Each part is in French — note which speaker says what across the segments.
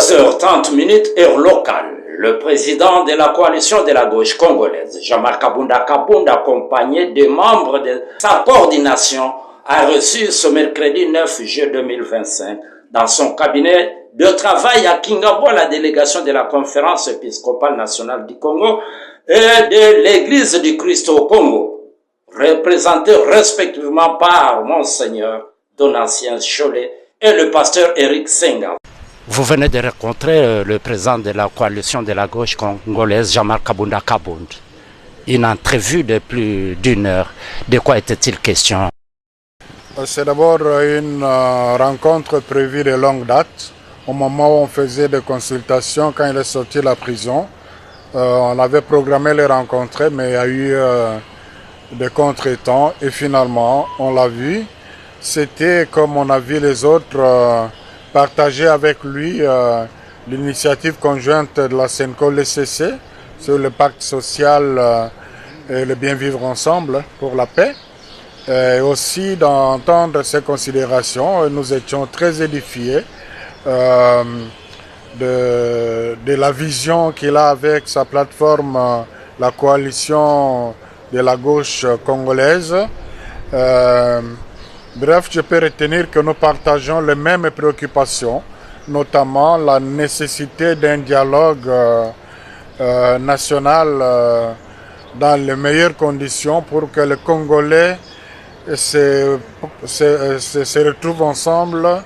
Speaker 1: 12h30, heure locale. Le président de la coalition de la gauche congolaise, Jean-Marc Kabunda, accompagné des membres de sa coordination, a reçu ce mercredi 9 juillet 2025 dans son cabinet de travail à Kingabo la délégation de la conférence épiscopale nationale du Congo et de l'église du Christ au Congo, représentée respectivement par Monseigneur Donatien Cholet et le pasteur Eric Senga.
Speaker 2: Vous venez de rencontrer le président de la coalition de la gauche congolaise, Jean-Marc Kabunda. Une entrevue de plus d'une heure. De quoi était-il question?
Speaker 3: C'est d'abord une rencontre prévue de longue date. Au moment où on faisait des consultations, quand il est sorti de la prison, on avait programmé les rencontrer, mais il y a eu des contretemps et finalement, on l'a vu. C'était comme on a vu les autres partager avec lui l'initiative conjointe de la CENCO-LCC sur le pacte social et le bien vivre ensemble pour la paix. Et aussi d'entendre ses considérations. Nous étions très édifiés de la vision qu'il a avec sa plateforme, la coalition de la gauche congolaise. Bref, je peux retenir que nous partageons les mêmes préoccupations, notamment la nécessité d'un dialogue national dans les meilleures conditions pour que les Congolais se retrouvent ensemble,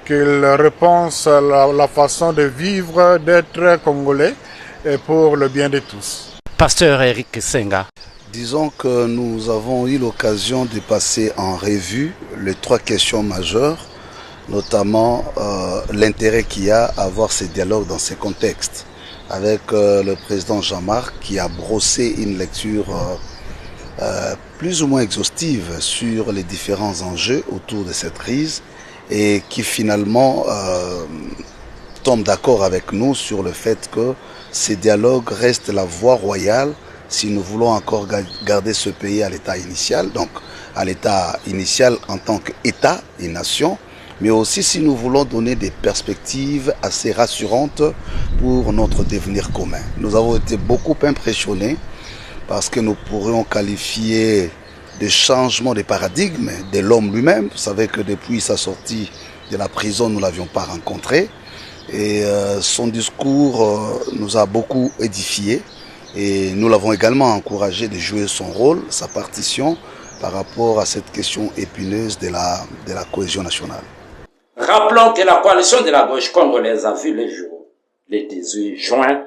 Speaker 3: qu'ils repensent la façon de vivre, d'être Congolais et pour le bien de tous.
Speaker 2: Pasteur Eric Senga.
Speaker 4: Disons que nous avons eu l'occasion de passer en revue les trois questions majeures, notamment l'intérêt qu'il y a à avoir ces dialogues dans ces contextes, avec le président Jean-Marc qui a brossé une lecture plus ou moins exhaustive sur les différents enjeux autour de cette crise et qui finalement tombe d'accord avec nous sur le fait que ces dialogues restent la voie royale si nous voulons encore garder ce pays à l'état initial, donc à l'état initial en tant qu'État et nation, mais aussi si nous voulons donner des perspectives assez rassurantes pour notre devenir commun. Nous avons été beaucoup impressionnés parce que nous pourrions qualifier de changement de paradigme de l'homme lui-même. Vous savez que depuis sa sortie de la prison, nous ne l'avions pas rencontré et son discours nous a beaucoup édifiés. Et nous l'avons également encouragé de jouer son rôle, sa partition, par rapport à cette question épineuse de la cohésion nationale.
Speaker 1: Rappelons que la coalition de la gauche congolaise a vu le jour le 18 juin